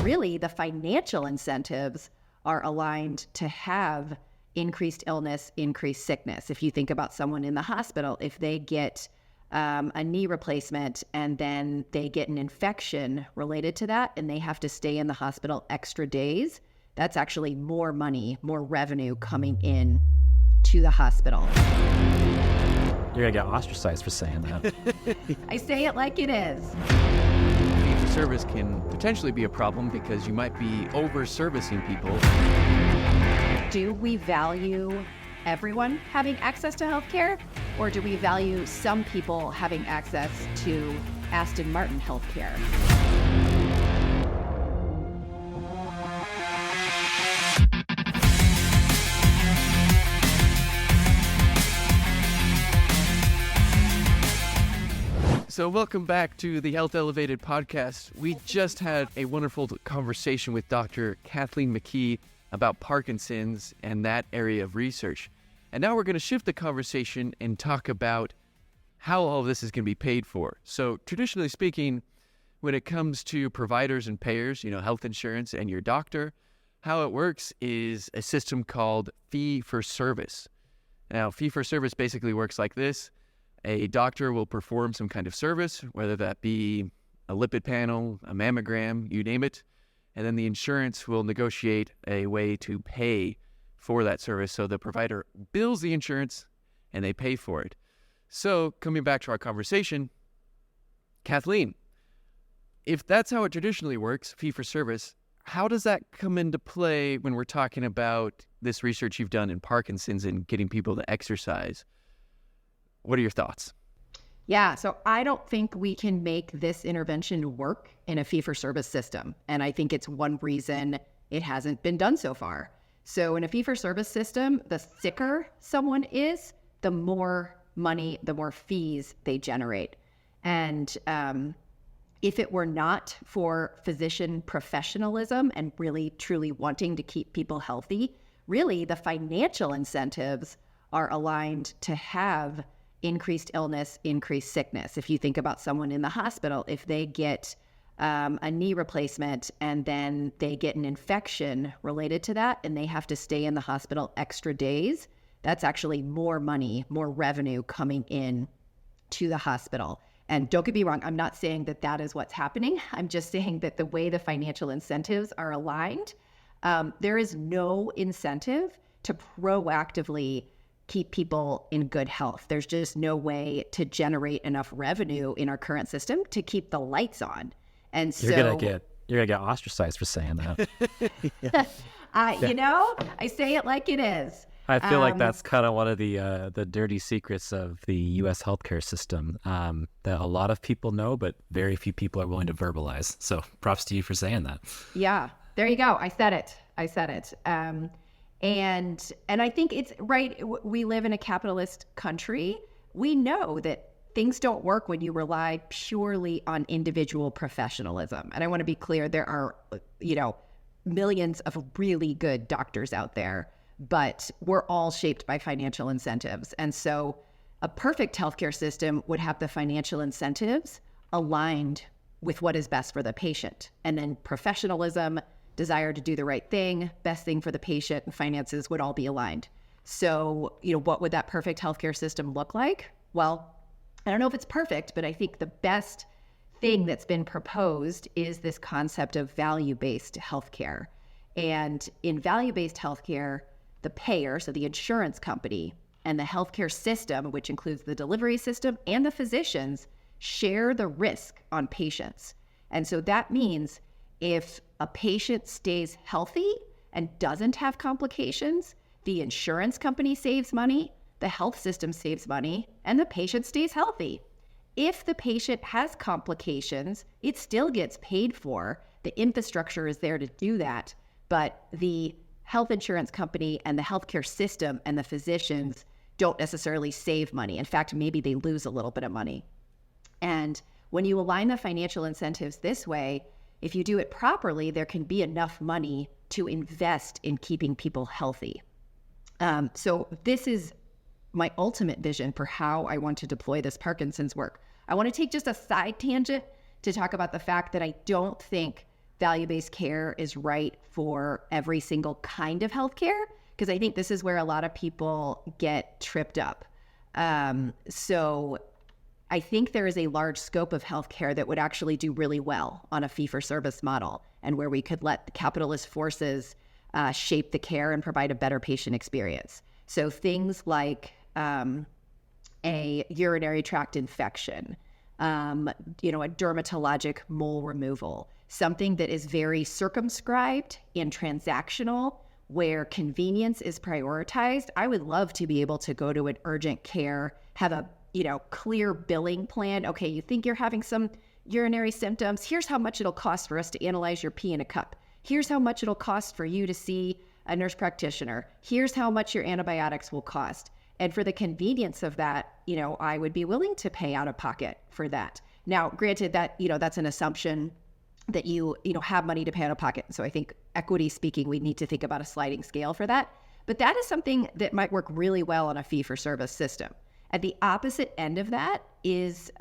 really the financial incentives are aligned to have increased illness, increased sickness. If you think about someone in the hospital, if they get a knee replacement and then they get an infection related to that and they have to stay in the hospital extra days, that's actually more money, more revenue coming in to the hospital. You're gonna get ostracized for saying that. I say it like it is. Fee-for-service can potentially be a problem because you might be over-servicing people. Do we value everyone having access to healthcare, or do we value some people having access to Aston Martin healthcare? So welcome back to the Health Elevated podcast. We just had a wonderful conversation with Dr. Kathleen McKee about Parkinson's and that area of research. And now we're going to shift the conversation and talk about how all of this is going to be paid for. So traditionally speaking, when it comes to providers and payers, health insurance and your doctor, how it works is a system called fee-for-service. Now, fee-for-service basically works like this. A doctor will perform some kind of service, whether that be a lipid panel, a mammogram, you name it, and then the insurance will negotiate a way to pay for that service. So the provider bills the insurance and they pay for it. So coming back to our conversation, Kathleen, if that's how it traditionally works, fee-for-service, how does that come into play when we're talking about this research you've done in Parkinson's and getting people to exercise? What are your thoughts? Yeah, so I don't think we can make this intervention work in a fee-for-service system. And I think it's one reason it hasn't been done so far. So in a fee-for-service system, the sicker someone is, the more money, the more fees they generate. And if it were not for physician professionalism and really truly wanting to keep people healthy, really the financial incentives are aligned to have increased illness, increased sickness. If you think about someone in the hospital, if they get a knee replacement and then they get an infection related to that and they have to stay in the hospital extra days, that's actually more money, more revenue coming in to the hospital. And don't get me wrong, I'm not saying that that is what's happening. I'm just saying that the way the financial incentives are aligned, there is no incentive to proactively keep people in good health. There's just no way to generate enough revenue in our current system to keep the lights on. And so you're gonna get ostracized for saying that. I say it like it is. I feel like that's kind of one of the dirty secrets of the U.S. healthcare system that a lot of people know, but very few people are willing to verbalize. So props to you for saying that. Yeah, there you go. I said it. And I think it's right. We live in a capitalist country. We know that things don't work when you rely purely on individual professionalism. And I want to be clear, there are, millions of really good doctors out there, but we're all shaped by financial incentives. And so a perfect healthcare system would have the financial incentives aligned with what is best for the patient. And then professionalism, desire to do the right thing, best thing for the patient, and finances would all be aligned. So, what would that perfect healthcare system look like? Well, I don't know if it's perfect, but I think the best thing that's been proposed is this concept of value-based healthcare. And in value-based healthcare, the payer, so the insurance company, and the healthcare system, which includes the delivery system and the physicians, share the risk on patients. And so that means if a patient stays healthy and doesn't have complications, the insurance company saves money, the health system saves money, and the patient stays healthy. If the patient has complications, it still gets paid for. The infrastructure is there to do that, but the health insurance company and the healthcare system and the physicians don't necessarily save money. In fact, maybe they lose a little bit of money. And when you align the financial incentives this way, if you do it properly, there can be enough money to invest in keeping people healthy. So this is my ultimate vision for how I want to deploy this Parkinson's work. I want to take just a side tangent to talk about the fact that I don't think value-based care is right for every single kind of healthcare, because I think this is where a lot of people get tripped up. So I think there is a large scope of healthcare that would actually do really well on a fee-for-service model, and where we could let the capitalist forces shape the care and provide a better patient experience. So things like a urinary tract infection, a dermatologic mole removal, something that is very circumscribed and transactional, where convenience is prioritized. I would love to be able to go to an urgent care, have a clear billing plan. Okay, you think you're having some urinary symptoms. Here's how much it'll cost for us to analyze your pee in a cup. Here's how much it'll cost for you to see a nurse practitioner. Here's how much your antibiotics will cost. And for the convenience of that, I would be willing to pay out of pocket for that. Now, granted that, that's an assumption that you have money to pay out of pocket. So I think equity speaking, we need to think about a sliding scale for that. But that is something that might work really well on a fee-for-service system. At the opposite end of that is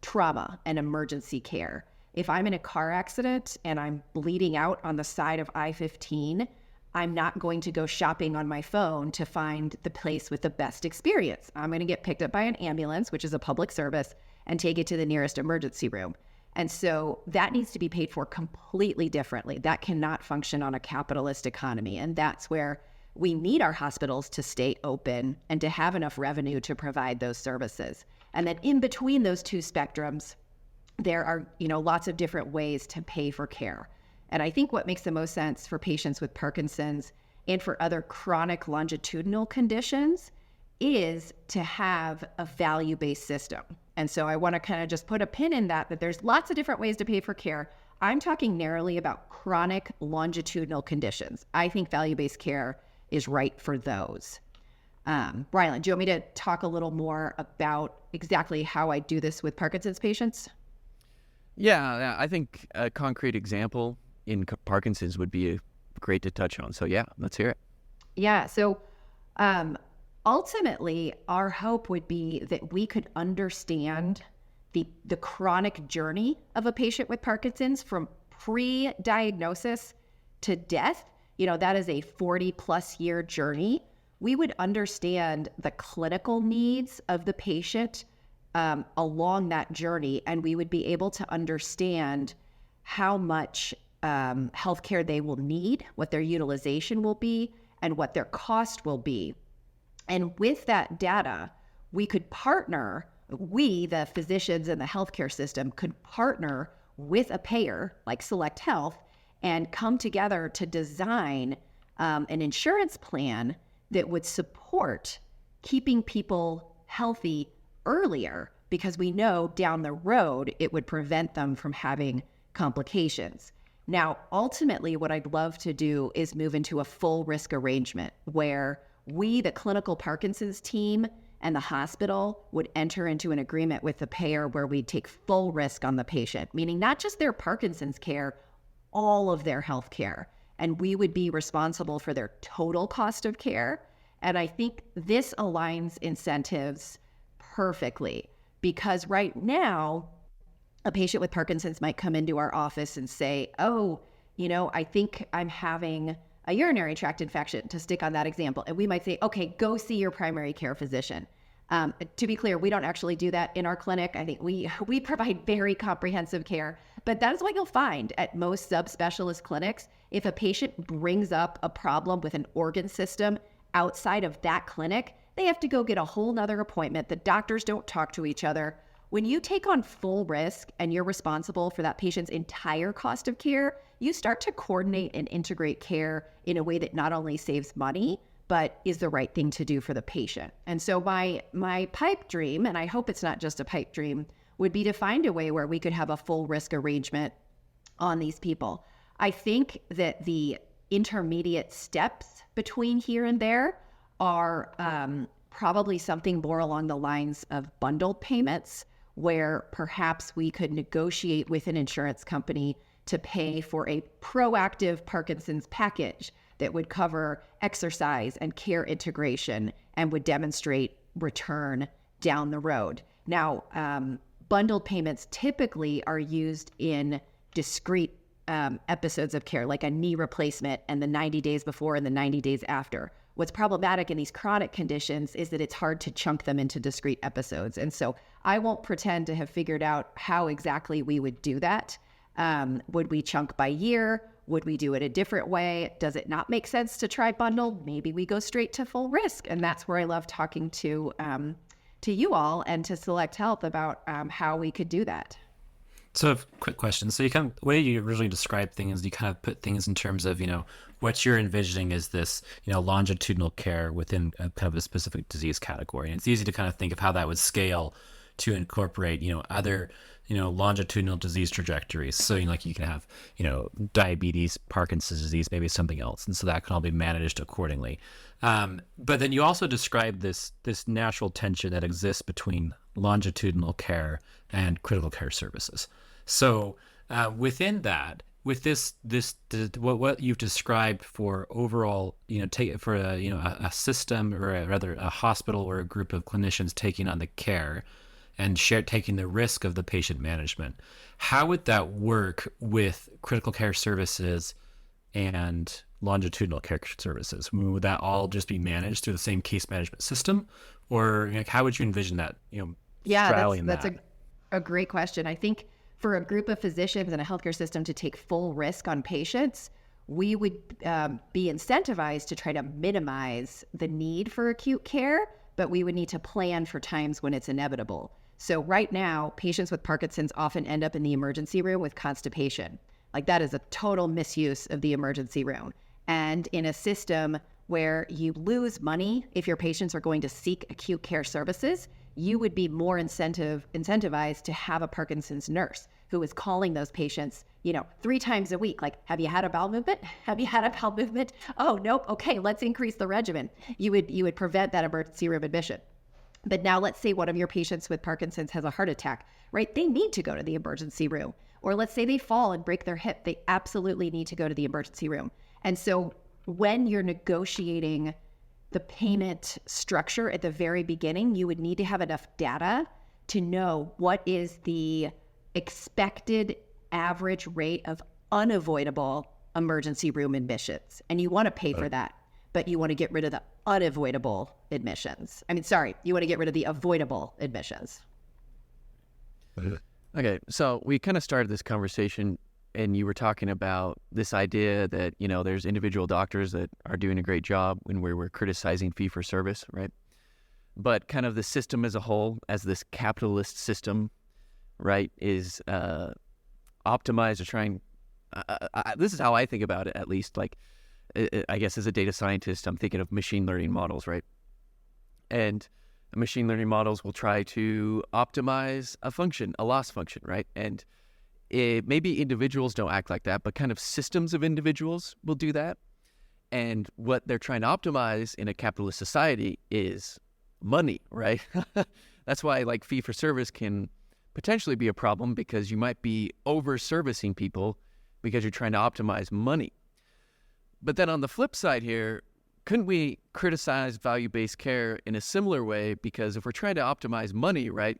trauma and emergency care. If I'm in a car accident and I'm bleeding out on the side of I-15, I'm not going to go shopping on my phone to find the place with the best experience. I'm going to get picked up by an ambulance, which is a public service, and take it to the nearest emergency room. And so that needs to be paid for completely differently. That cannot function on a capitalist economy. And that's where we need our hospitals to stay open and to have enough revenue to provide those services. And then in between those two spectrums, there are, lots of different ways to pay for care. And I think what makes the most sense for patients with Parkinson's and for other chronic longitudinal conditions is to have a value-based system. And so I want to kind of just put a pin in that there's lots of different ways to pay for care. I'm talking narrowly about chronic longitudinal conditions. I think value-based care is right for those. Rylan, do you want me to talk a little more about exactly how I do this with Parkinson's patients? Yeah, I think a concrete example in Parkinson's would be great to touch on. So yeah, let's hear it. Yeah, so ultimately, our hope would be that we could understand the chronic journey of a patient with Parkinson's from pre-diagnosis to death. That is a 40-plus year journey. We would understand the clinical needs of the patient along that journey, and we would be able to understand how much healthcare they will need, what their utilization will be, and what their cost will be. And with that data, we could partner, the physicians in the healthcare system, could partner with a payer like Select Health and come together to design an insurance plan that would support keeping people healthy earlier, because we know down the road it would prevent them from having complications. Now, ultimately, what I'd love to do is move into a full risk arrangement where we, the clinical Parkinson's team, and the hospital would enter into an agreement with the payer where we take full risk on the patient, meaning not just their Parkinson's care, all of their health care. And we would be responsible for their total cost of care. And I think this aligns incentives perfectly, because right now, a patient with Parkinson's might come into our office and say, I think I'm having a urinary tract infection, to stick on that example. And we might say, okay, go see your primary care physician. To be clear, we don't actually do that in our clinic. I think we provide very comprehensive care, but that is what you'll find at most subspecialist clinics. If a patient brings up a problem with an organ system outside of that clinic, they have to go get a whole nother appointment. The doctors don't talk to each other. When you take on full risk and you're responsible for that patient's entire cost of care, you start to coordinate and integrate care in a way that not only saves money, but is the right thing to do for the patient. And so my pipe dream, and I hope it's not just a pipe dream, would be to find a way where we could have a full risk arrangement on these people. I think that the intermediate steps between here and there are probably something more along the lines of bundled payments, where perhaps we could negotiate with an insurance company to pay for a proactive Parkinson's package that would cover exercise and care integration and would demonstrate return down the road. Now, bundled payments typically are used in discrete episodes of care, like a knee replacement and the 90 days before and the 90 days after. What's problematic in these chronic conditions is that it's hard to chunk them into discrete episodes. And so I won't pretend to have figured out how exactly we would do that. Would we chunk by year? Would we do it a different way? Does it not make sense to try bundle? Maybe we go straight to full risk. And that's where I love talking to you all and to Select Health about how we could do that. So a quick question. So the way you originally describe things, you kind of put things in terms of, what you're envisioning is this, longitudinal care within kind of a specific disease category. And it's easy to kind of think of how that would scale to incorporate, other, longitudinal disease trajectories. So, like you can have, diabetes, Parkinson's disease, maybe something else. And so that can all be managed accordingly. But then you also describe this natural tension that exists between longitudinal care and critical care services. So within that, with what you've described for overall, take for a system, or rather a hospital or a group of clinicians taking on the care and taking the risk of the patient management, how would that work with critical care services and longitudinal care services? Would that all just be managed through the same case management system, or how would you envision that? Yeah, that's a great question. I think for a group of physicians and a healthcare system to take full risk on patients, we would be incentivized to try to minimize the need for acute care, but we would need to plan for times when it's inevitable. So right now, patients with Parkinson's often end up in the emergency room with constipation. Like, that is a total misuse of the emergency room. And in a system where you lose money if your patients are going to seek acute care services, you would be more incentivized to have a Parkinson's nurse who is calling those patients, 3 times a week. Like, have you had a bowel movement? Have you had a bowel movement? Oh, nope. Okay, let's increase the regimen. You would prevent that emergency room admission. But now let's say one of your patients with Parkinson's has a heart attack, right? They need to go to the emergency room. Or let's say they fall and break their hip. They absolutely need to go to the emergency room. And so when you're negotiating the payment structure at the very beginning, you would need to have enough data to know what is the expected average rate of unavoidable emergency room admissions. And you want to pay for that, but you want to get rid of the unavoidable admissions. You want to get rid of the avoidable admissions. Okay, so we kind of started this conversation and you were talking about this idea that, there's individual doctors that are doing a great job when we're criticizing fee-for-service, right? But kind of the system as a whole, as this capitalist system, right, is optimized or trying... this is how I think about it, at least. Like, I guess as a data scientist, I'm thinking of machine learning models, right? And machine learning models will try to optimize a function, a loss function, right? And maybe individuals don't act like that, but kind of systems of individuals will do that. And what they're trying to optimize in a capitalist society is money, right? That's why like fee for service can potentially be a problem, because you might be over servicing people because you're trying to optimize money. But then on the flip side here, couldn't we criticize value-based care in a similar way? Because if we're trying to optimize money, right,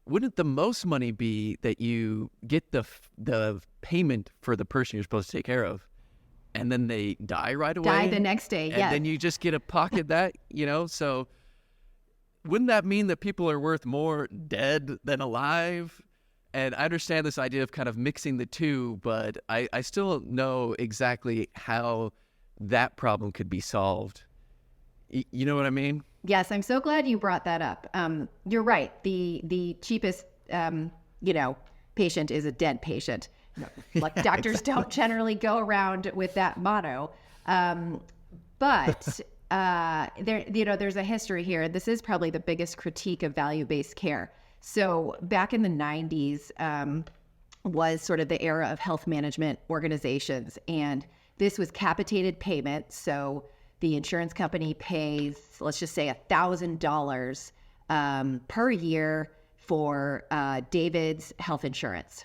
wouldn't the most money be that you get the payment for the person you're supposed to take care of, and then they die right away? Die the next day, yeah. And then you just get a pocket that, so wouldn't that mean that people are worth more dead than alive? And I understand this idea of kind of mixing the two, but I still don't know exactly how that problem could be solved. You know what I mean? Yes, I'm so glad you brought that up. You're right. The cheapest, patient is a dead patient. Like, doctors don't generally go around with that motto. But there's a history here. This is probably the biggest critique of value-based care. So back in the 90s was sort of the era of health management organizations, and this was capitated payment. So the insurance company pays, let's just say $1,000 per year for David's health insurance.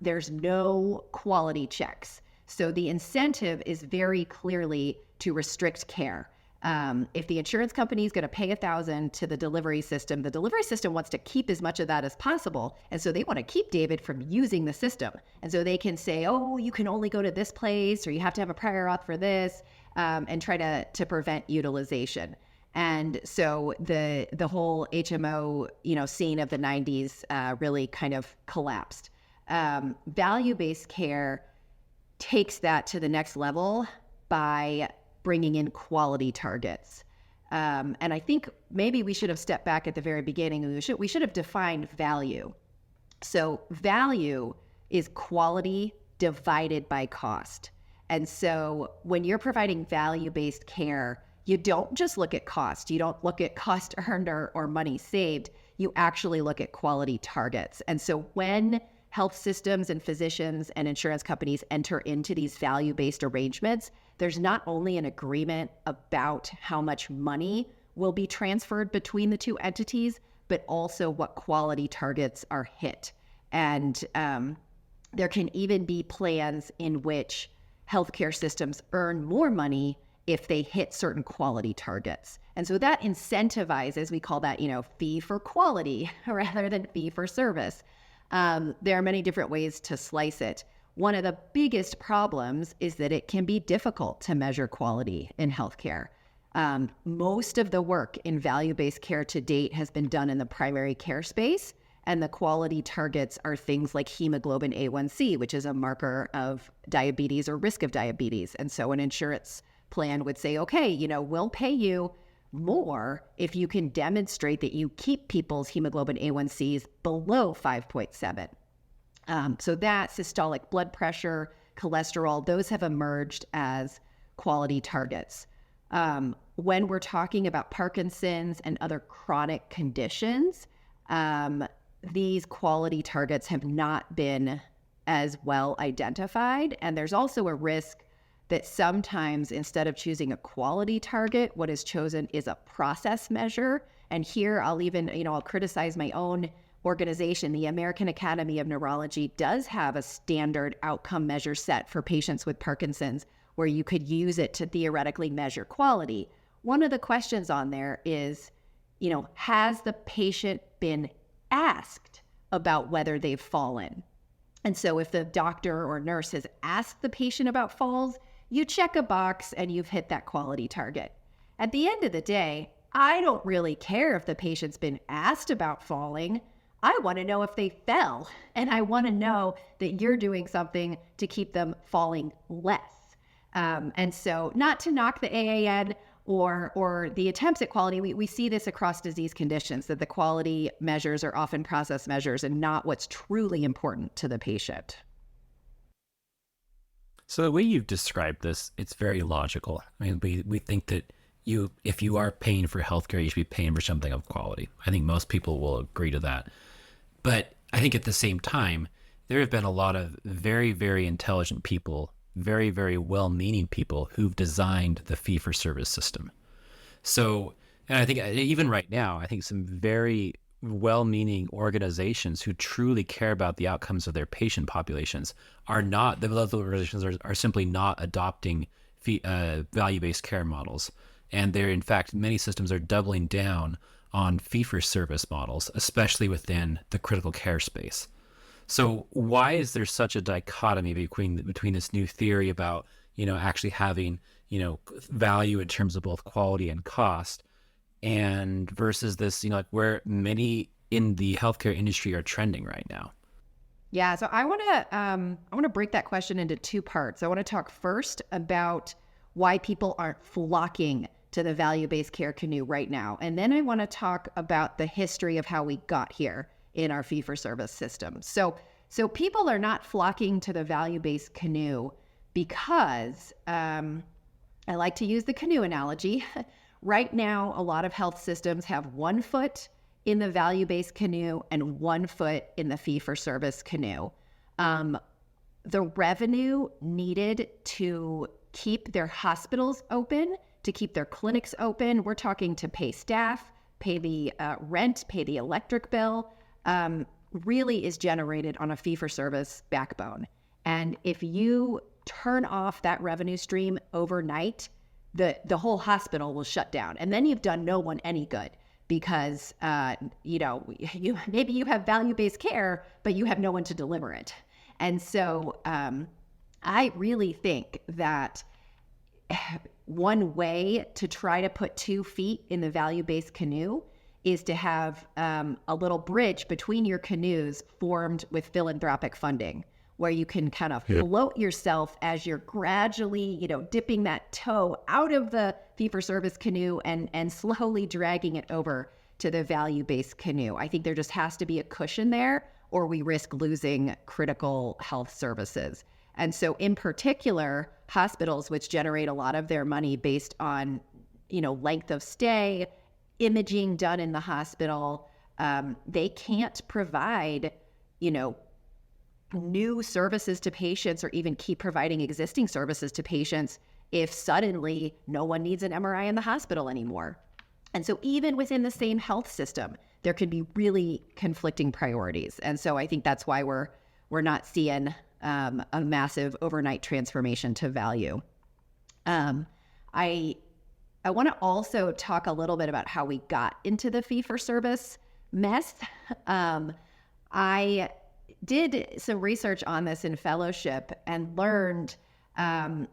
There's no quality checks. So the incentive is very clearly to restrict care. If the insurance company is going to pay $1,000 to the delivery system wants to keep as much of that as possible. And so they want to keep David from using the system. And so they can say, oh, you can only go to this place, or you have to have a prior auth for this, and try to prevent utilization. And so the whole HMO, scene of the 90s really kind of collapsed. Value-based care takes that to the next level by bringing in quality targets. And I think maybe we should have stepped back at the very beginning, and we should have defined value. So value is quality divided by cost. And so when you're providing value-based care, you don't just look at cost. You don't look at cost earned or money saved. You actually look at quality targets. And so when health systems and physicians and insurance companies enter into these value-based arrangements, there's not only an agreement about how much money will be transferred between the two entities, but also what quality targets are hit. And there can even be plans in which healthcare systems earn more money if they hit certain quality targets. And so that incentivizes, we call that, fee for quality rather than fee for service. There are many different ways to slice it. One of the biggest problems is that it can be difficult to measure quality in healthcare. Most of the work in value-based care to date has been done in the primary care space, and the quality targets are things like hemoglobin A1C, which is a marker of diabetes or risk of diabetes. And so an insurance plan would say, okay, we'll pay you more if you can demonstrate that you keep people's hemoglobin A1Cs below 5.7. So that, systolic blood pressure, cholesterol, those have emerged as quality targets. When we're talking about Parkinson's and other chronic conditions, these quality targets have not been as well identified. And there's also a risk that sometimes instead of choosing a quality target, what is chosen is a process measure. And here I'll even, I'll criticize my own organization. The American Academy of Neurology does have a standard outcome measure set for patients with Parkinson's where you could use it to theoretically measure quality. One of the questions on there is, has the patient been asked about whether they've fallen? And so if the doctor or nurse has asked the patient about falls, you check a box and you've hit that quality target. At the end of the day, I don't really care if the patient's been asked about falling. I want to know if they fell, and I want to know that you're doing something to keep them falling less. And so not to knock the AAN or the attempts at quality, we see this across disease conditions, that the quality measures are often process measures and not what's truly important to the patient. So the way you've described this, it's very logical. I mean, we think that if you are paying for healthcare, you should be paying for something of quality. I think most people will agree to that. But I think at the same time, there have been a lot of very, very intelligent people, very, very well-meaning people who've designed the fee-for-service system. So, and I think even right now, I think some very well-meaning organizations who truly care about the outcomes of their patient populations those organizations are simply not adopting value-based care models. And they're, in fact, many systems are doubling down on fee-for-service models, especially within the critical care space. So why is there such a dichotomy between this new theory about, actually having, value in terms of both quality and cost, and versus this, where many in the healthcare industry are trending right now? Yeah, so I want to break that question into two parts. I want to talk first about why people aren't flocking to the value-based care canoe right now. And then I want to talk about the history of how we got here in our fee-for-service system. So people are not flocking to the value-based canoe because I like to use the canoe analogy. Right now, a lot of health systems have 1 foot in the value-based canoe and 1 foot in the fee-for-service canoe. The revenue needed to keep their hospitals open, to keep their clinics open, we're talking to pay staff, pay the rent, pay the electric bill, really is generated on a fee-for-service backbone. And if you turn off that revenue stream overnight, the whole hospital will shut down. And then you've done no one any good because, maybe you have value-based care, but you have no one to deliver it. And so I really think that one way to try to put 2 feet in the value-based canoe is to have a little bridge between your canoes formed with philanthropic funding, where you can kind of float yourself as you're gradually, dipping that toe out of the fee-for-service canoe and slowly dragging it over to the value-based canoe. I think there just has to be a cushion there, or we risk losing critical health services. And so in particular, hospitals, which generate a lot of their money based on, length of stay, imaging done in the hospital, they can't provide, new services to patients or even keep providing existing services to patients if suddenly no one needs an MRI in the hospital anymore. And so even within the same health system, there can be really conflicting priorities. And so I think that's why we're not seeing a massive overnight transformation to value. I want to also talk a little bit about how we got into the fee-for-service mess. I did some research on this in fellowship and learned that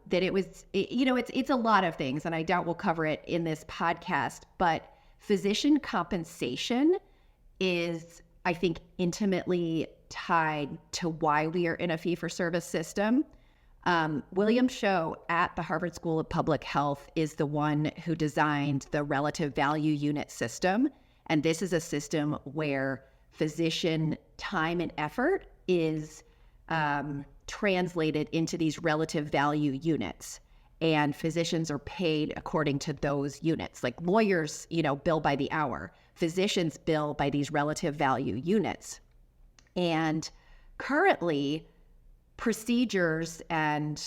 it's a lot of things, and I doubt we'll cover it in this podcast, but physician compensation is, I think, intimately tied to why we are in a fee-for-service system. William Sho at the Harvard School of Public Health is the one who designed the relative value unit system. And this is a system where physician time and effort is translated into these relative value units. And physicians are paid according to those units. Like lawyers, bill by the hour. Physicians bill by these relative value units. And currently, procedures and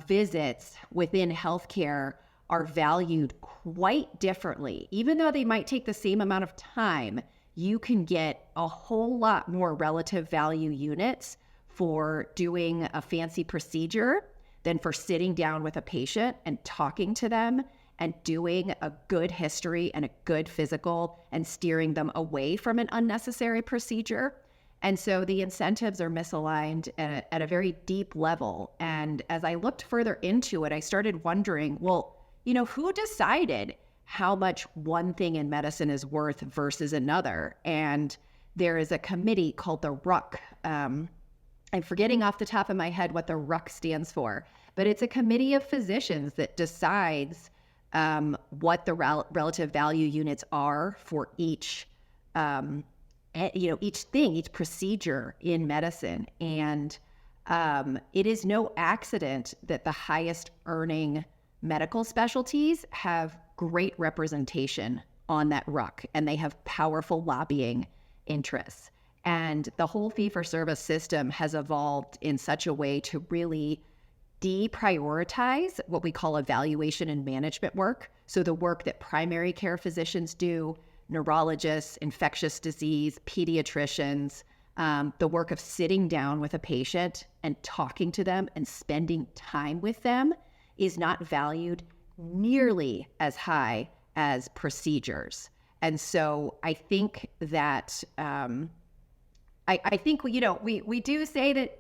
visits within healthcare are valued quite differently. Even though they might take the same amount of time, you can get a whole lot more relative value units for doing a fancy procedure than for sitting down with a patient and talking to them and doing a good history and a good physical and steering them away from an unnecessary procedure. And so the incentives are misaligned at a very deep level. And as I looked further into it, I started wondering, well, who decided how much one thing in medicine is worth versus another? And there is a committee called the RUC. I'm forgetting off the top of my head what the RUC stands for, but it's a committee of physicians that decides what the relative value units are for each each procedure in medicine. And it is no accident that the highest earning medical specialties have great representation on that RUC, and they have powerful lobbying interests. And the whole fee-for-service system has evolved in such a way to really deprioritize what we call evaluation and management work. So the work that primary care physicians do, neurologists, infectious disease, pediatricians, the work of sitting down with a patient and talking to them and spending time with them is not valued nearly as high as procedures. And so I think that I think we do say that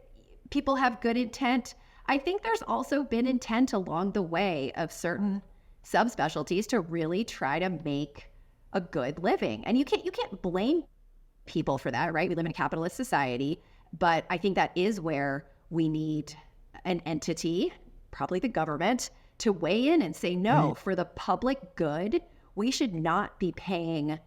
people have good intent. I think there's also been intent along the way of certain subspecialties to really try to make a good living. And you can't blame people for that, right? We live in a capitalist society, but I think that is where we need an entity, probably the government, to weigh in and say, no, for the public good, we should not be paying,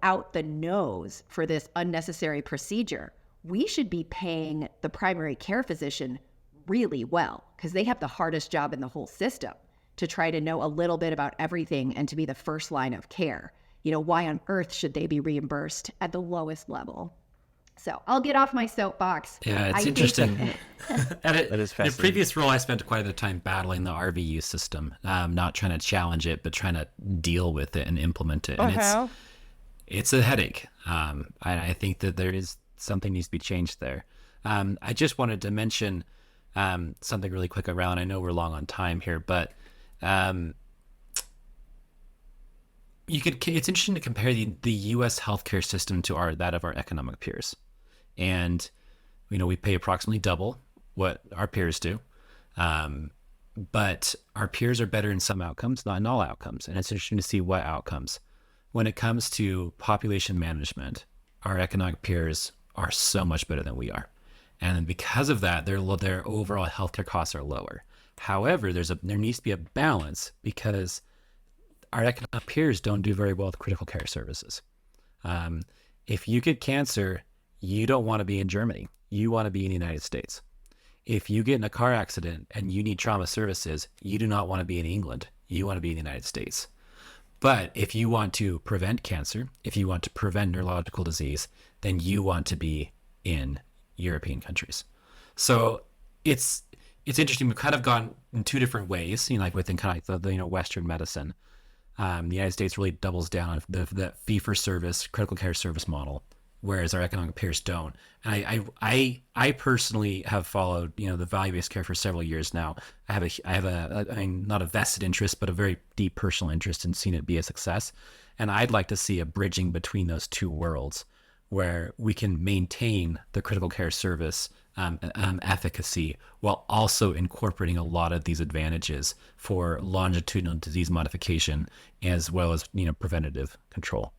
out the nose for this unnecessary procedure. We should be paying the primary care physician really well, because they have the hardest job in the whole system to try to know a little bit about everything and to be the first line of care. Why on earth should they be reimbursed at the lowest level? So I'll get off my soapbox. Yeah, it's interesting. That is fascinating. In a previous role, I spent quite a bit of time battling the RVU system, not trying to challenge it, but trying to deal with it and implement it. And it's a headache. I think that there is something needs to be changed there. I just wanted to mention something really quick around. I know we're long on time here, but It's interesting to compare the U.S. healthcare system to that of our economic peers, and we pay approximately double what our peers do, but our peers are better in some outcomes, not in all outcomes, and it's interesting to see what outcomes. When it comes to population management, our economic peers are so much better than we are, and because of that, their overall healthcare costs are lower. However, there needs to be a balance because our economic peers don't do very well with critical care services. If you get cancer, you don't want to be in Germany. You want to be in the United States. If you get in a car accident and you need trauma services, you do not want to be in England. You want to be in the United States. But if you want to prevent cancer, if you want to prevent neurological disease, then you want to be in European countries. So it's interesting. We've kind of gone in two different ways, like within kind of the Western medicine. The United States really doubles down on the fee-for-service critical care service model, whereas our economic peers don't. And I personally have followed the value-based care for several years now. I have not a vested interest, but a very deep personal interest in seeing it be a success. And I'd like to see a bridging between those two worlds, where we can maintain the critical care service efficacy while also incorporating a lot of these advantages for longitudinal disease modification as well as preventative control.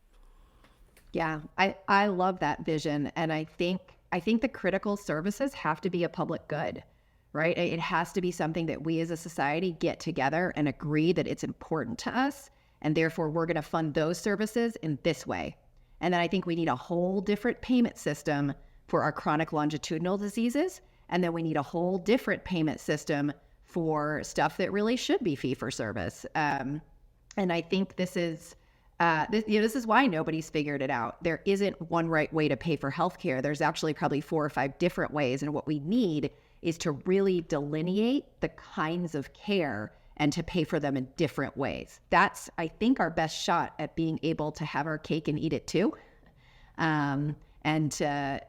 Yeah, I love that vision, and I think the critical services have to be a public good, right? It has to be something that we as a society get together and agree that it's important to us, and therefore we're going to fund those services in this way. And then I think we need a whole different payment system for our chronic longitudinal diseases. And then we need a whole different payment system for stuff that really should be fee for service. And I think this is why nobody's figured it out. There isn't one right way to pay for healthcare. There's actually probably 4 or 5 different ways. And what we need is to really delineate the kinds of care and to pay for them in different ways. That's, I think, our best shot at being able to have our cake and eat it too. And to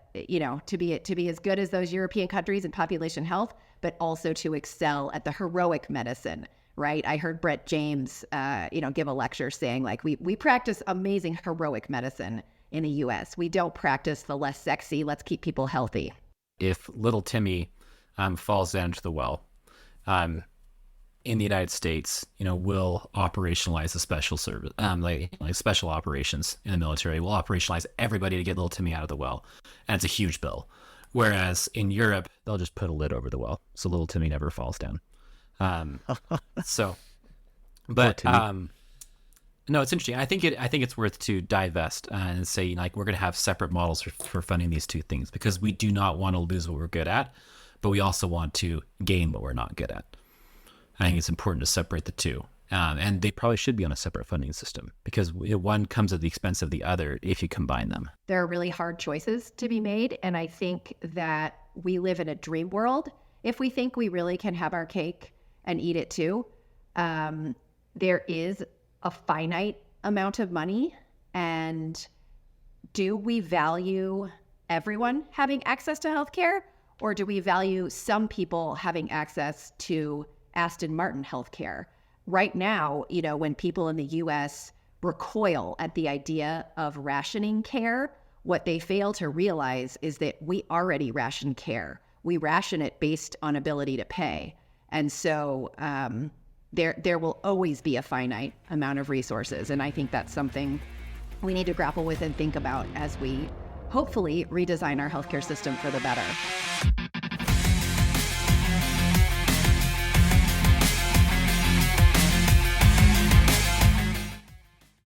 be as good as those European countries in population health, but also to excel at the heroic medicine, right? I heard Brett James, give a lecture saying we practice amazing heroic medicine in the U.S. We don't practice the less sexy, let's keep people healthy. If little Timmy falls down to the well, in the United States, we'll operationalize a special service, like special operations in the military. We'll operationalize everybody to get little Timmy out of the well, and it's a huge bill. Whereas in Europe, they'll just put a lid over the well, so little Timmy never falls down. No, it's interesting. I think it's worth to divest and say we're going to have separate models for funding these two things, because we do not want to lose what we're good at, but we also want to gain what we're not good at. I think it's important to separate the two. And they probably should be on a separate funding system, because one comes at the expense of the other if you combine them. There are really hard choices to be made. And I think that we live in a dream world if we think we really can have our cake and eat it too. There is a finite amount of money. And do we value everyone having access to healthcare, or do we value some people having access to Aston Martin healthcare? Right now, when people in the U.S. recoil at the idea of rationing care, what they fail to realize is that we already ration care. We ration it based on ability to pay. And so there will always be a finite amount of resources. And I think that's something we need to grapple with and think about as we hopefully redesign our healthcare system for the better.